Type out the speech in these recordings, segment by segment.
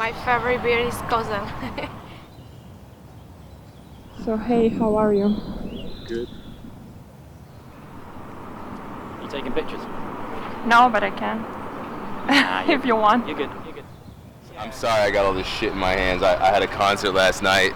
my favorite beer is Kozel. So hey, how are you? Good. You taking pictures? No, but I can. If you want. You're good, you're good. I'm sorry I got all this shit in my hands. I had a concert last night,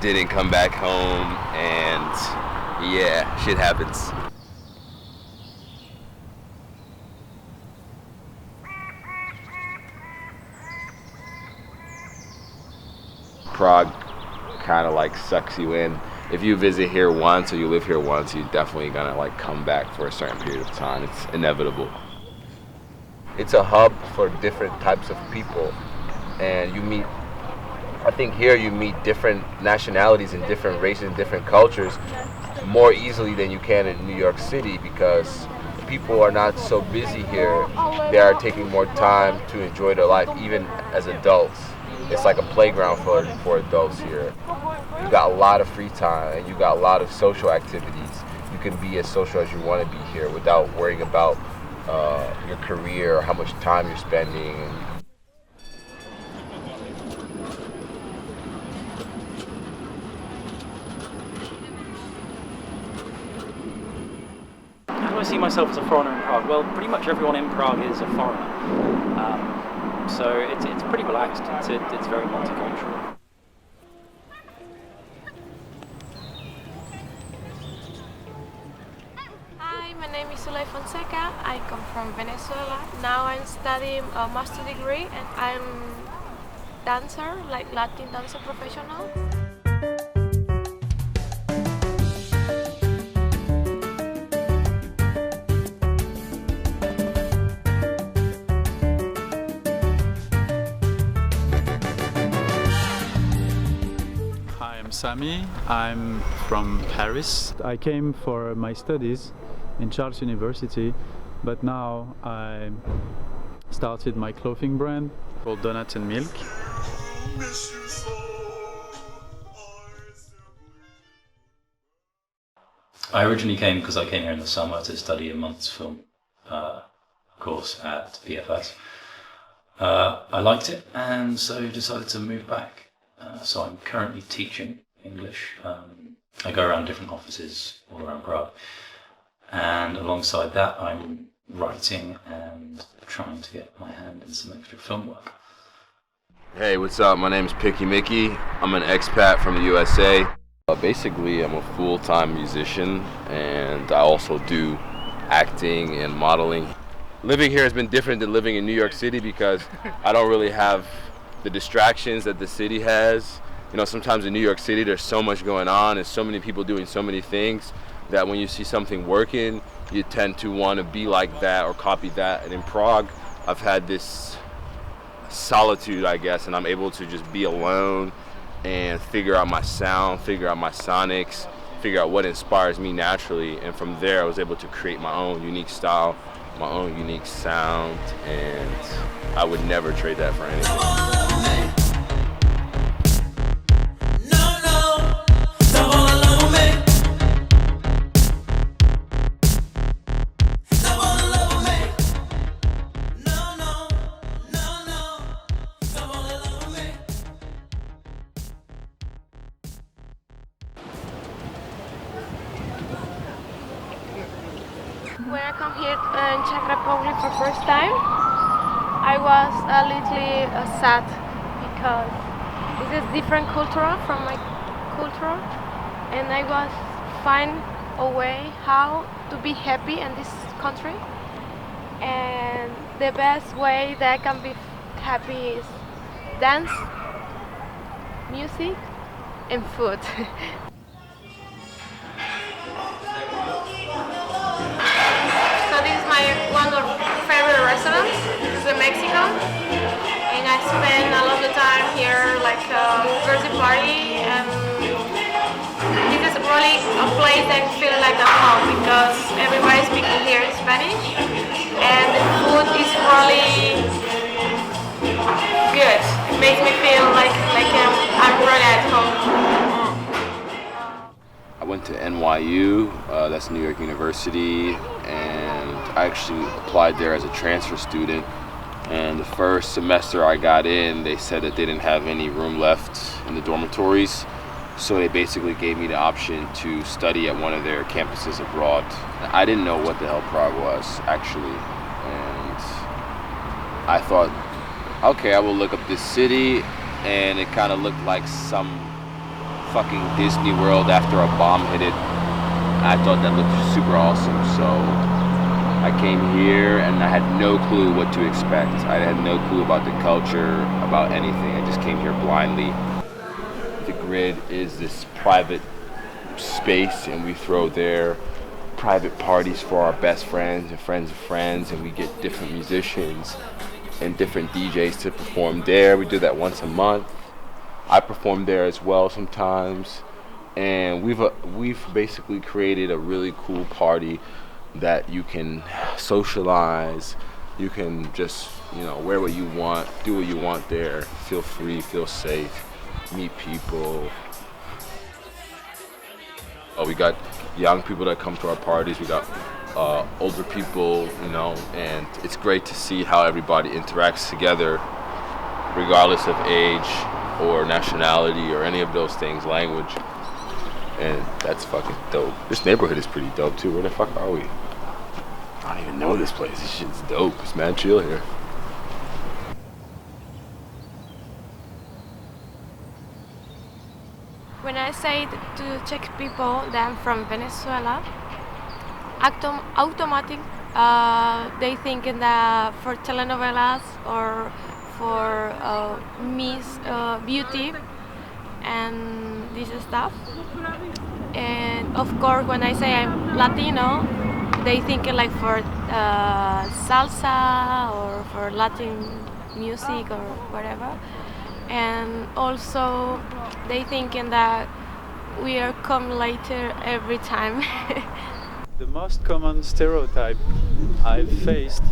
didn't come back home, and yeah, shit happens. Prague kind of like sucks you in. If you visit here once or you live here once, you're definitely gonna like come back for a certain period of time. It's inevitable. It's a hub for different types of people, and you meet, I think here you meet different nationalities and different races and different cultures more easily than you can in New York City, because people are not so busy here. They are taking more time to enjoy their life, even as adults. It's like a playground for adults here. You got a lot of free time and you got a lot of social activities. You can be as social as you want to be here without worrying about your career or how much time you're spending. How do I see myself as a foreigner in Prague? Well, pretty much everyone in Prague is a foreigner. So it's pretty relaxed. It's very multicultural. Hi, my name is Soleil Fonseca. I come from Venezuela. Now I'm studying a master degree and I'm dancer, like Latin dancer professional. Hi, I'm Sami. I'm from Paris. I came for my studies in Charles University, but now I started my clothing brand called Donuts and Milk. I originally came because I came here in the summer to study a month's film course at PFS. I liked it and so decided to move back. So I'm currently teaching English. I go around different offices all around Prague. And alongside that, I'm writing and trying to get my hand in some extra film work. Hey, what's up? My name's Picky Mickey. I'm an expat from the USA. Basically, I'm a full-time musician, and I also do acting and modeling. Living here has been different than living in New York City because I don't really have the distractions that the city has. You know, sometimes in New York City there's so much going on and so many people doing so many things that when you see something working, you tend to want to be like that or copy that. And in Prague, I've had this solitude, I guess, and I'm able to just be alone and figure out my sound, figure out my sonics, figure out what inspires me naturally. And from there, I was able to create my own unique style, my own unique sound, and I would never trade that for anything. When I come here in Czech Republic for first time, I was a little sad because this is different culture from my culture, and I was find a way how to be happy in this country. And the best way that I can be happy is dance, music, and food. One of favorite restaurants is in Mexico, and I spend a lot of time here, like birthday party, and this is really a place that I feel like a home because everybody speaking here is Spanish, and the food is really good. It makes me feel like I'm really at home. I went to NYU, that's New York University, and I actually applied there as a transfer student. And the first semester I got in, they said that they didn't have any room left in the dormitories. So they basically gave me the option to study at one of their campuses abroad. I didn't know what the hell Prague was, actually. And I thought, okay, I will look up this city. And it kind of looked like some fucking Disney World after a bomb hit it. I thought that looked super awesome. So I came here and I had no clue what to expect. I had no clue about the culture, about anything. I just came here blindly. The grid is this private space, and we throw there private parties for our best friends of friends, and we get different musicians and different DJs to perform there. We do that once a month. I perform there as well sometimes, and we've basically created a really cool party that you can socialize. You can just, you know, wear what you want, do what you want there, feel free, feel safe, meet people. We got young people that come to our parties. We got older people, you know, and it's great to see how everybody interacts together, regardless of age or nationality or any of those things, language. And that's fucking dope. This neighborhood is pretty dope too. Where the fuck are we? I don't even know this place. This shit's dope. It's mad chill here. When I say to Czech people that I'm from Venezuela, automatic they think in the for telenovelas or for Miss Beauty and this stuff. And of course, when I say I'm Latino, they think like for salsa or for Latin music or whatever. And also they thinking that we are come later every time. The most common stereotype I've faced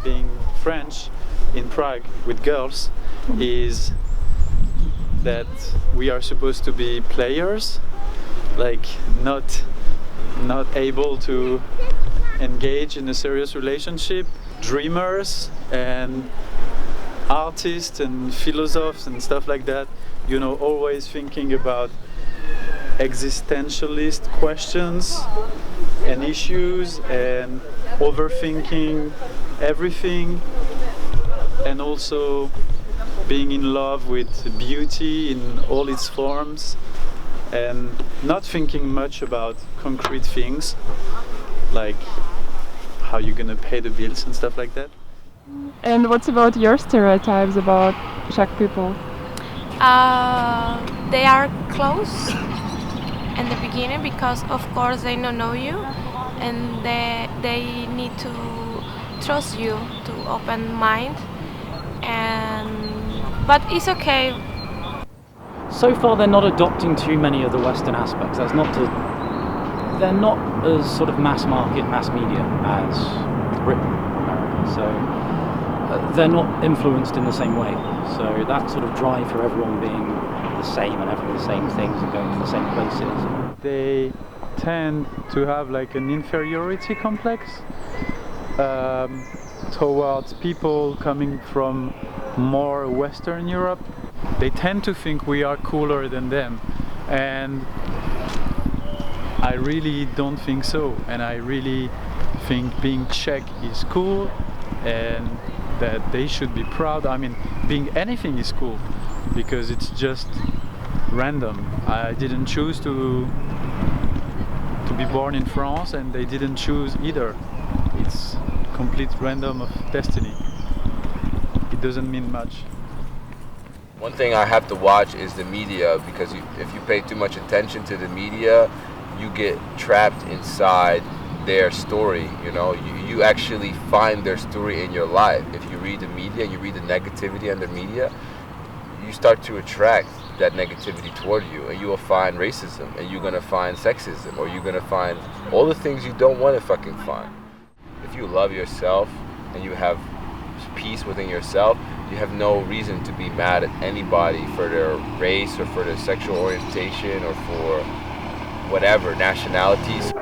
being French in Prague with girls is that we are supposed to be players, like not able to engage in a serious relationship, dreamers and artists and philosophers and stuff like that, you know, always thinking about existentialist questions and issues and overthinking everything, and also being in love with beauty in all its forms and not thinking much about concrete things like how you're gonna pay the bills and stuff like that. And what's about your stereotypes about Czech people? They are close in the beginning because of course they don't know you and they need to trust you to open mind, but it's okay. So far they're not adopting too many of the Western aspects. They're not as sort of mass market, mass media as Britain, America. So they're not influenced in the same way. So that sort of drive for everyone being the same and having the same things and going to the same places. They tend to have like an inferiority complex towards people coming from more Western Europe. They tend to think we are cooler than them, and I really don't think so. And I really think being Czech is cool and that they should be proud. I mean, being anything is cool because it's just random. I didn't choose to be born in France, and they didn't choose either. It's complete random of destiny. It doesn't mean much. One thing I have to watch is the media, because if you pay too much attention to the media, you get trapped inside their story. You know, you actually find their story in your life. If you read the media, you read the negativity in the media, you start to attract that negativity toward you, and you will find racism, and you're gonna find sexism, or you're gonna find all the things you don't want to fucking find. If you love yourself and you have peace within yourself, you have no reason to be mad at anybody for their race or for their sexual orientation or for whatever nationalities.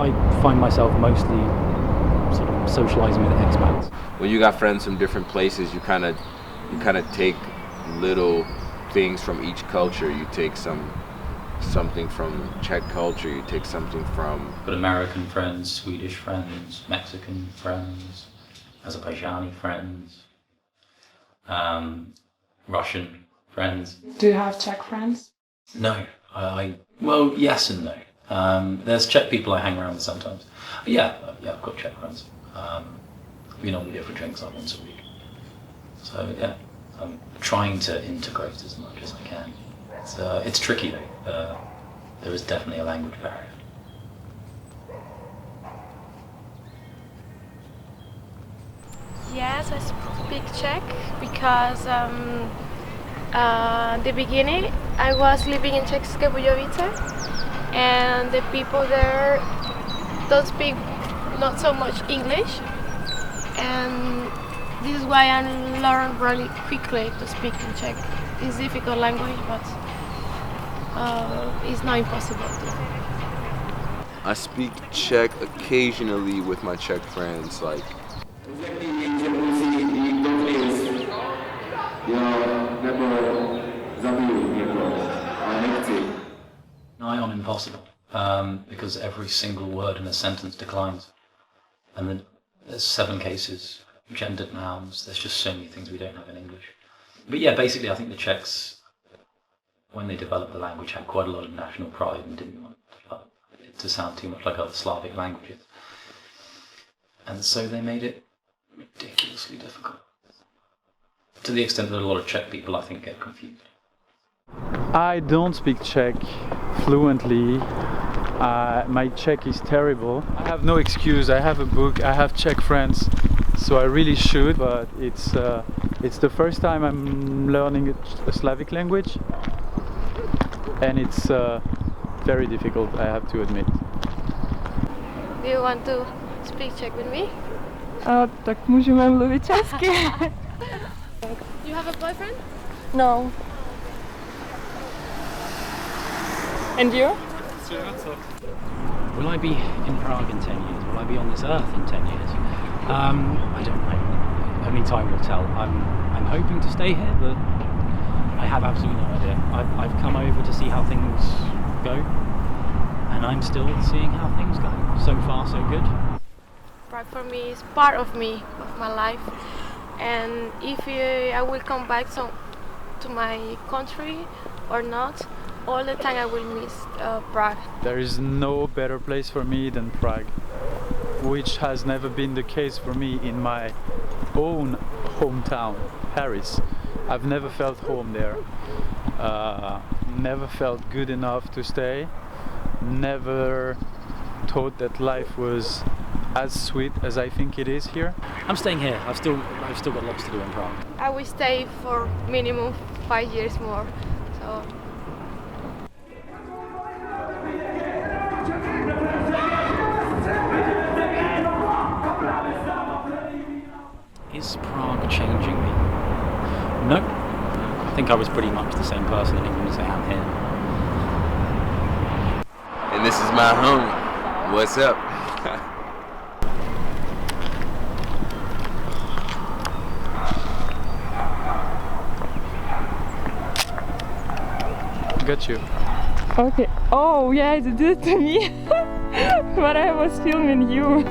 I find myself mostly sort of socializing with expats. When you got friends from different places, you kind of take little things from each culture. You take something from Czech culture, you take something from... Got American friends, Swedish friends, Mexican friends, Azerbaijani friends, Russian friends. Do you have Czech friends? No, well, yes and no. There's Czech people I hang around with sometimes. Yeah, I've got Czech friends. We normally go for drinks like once a week. So yeah, I'm trying to integrate as much as I can. It's tricky though. There is definitely a language barrier. Yes, I speak Czech because the beginning I was living in České Budějovice, and the people there don't speak not so much English, and this is why I learned really quickly to speak in Czech. It's a difficult language, but it's not impossible to. I speak Czech occasionally with my Czech friends, like... Nigh on impossible, because every single word in a sentence declines. And then there's 7 cases, gendered nouns, there's just so many things we don't have in English. But yeah, basically I think the Czechs, when they developed the language, had quite a lot of national pride and didn't want it to sound too much like other Slavic languages. And so they made it ridiculously difficult. To the extent that a lot of Czech people, I think, get confused. I don't speak Czech fluently. My Czech is terrible. I have no excuse. I have a book. I have Czech friends, so I really should. But it's the first time I'm learning a Slavic language, and it's very difficult, I have to admit. Do you want to speak Czech with me? Tak můžeme mluvit česky. You have a boyfriend? No. And you? Will I be in Prague in 10 years? Will I be on this earth in 10 years? I don't know. Only time will tell. I'm hoping to stay here, but I have absolutely no idea. I've come over to see how things go, and I'm still seeing how things go. So far, so good. Prague for me is part of me, of my life, and if I will come back to my country or not, all the time I will miss Prague. There is no better place for me than Prague, which has never been the case for me in my own hometown, Paris. I've never felt home there, never felt good enough to stay, never thought that life was as sweet as I think it is here. I'm staying here. I've still got lots to do in Prague. I will stay for minimum 5 years more. So. Is Prague changing me? No. I think I was pretty much the same person in England as I am here. And this is my home. What's up? Got you. Okay. Oh yeah, you did it to me. But I was filming you.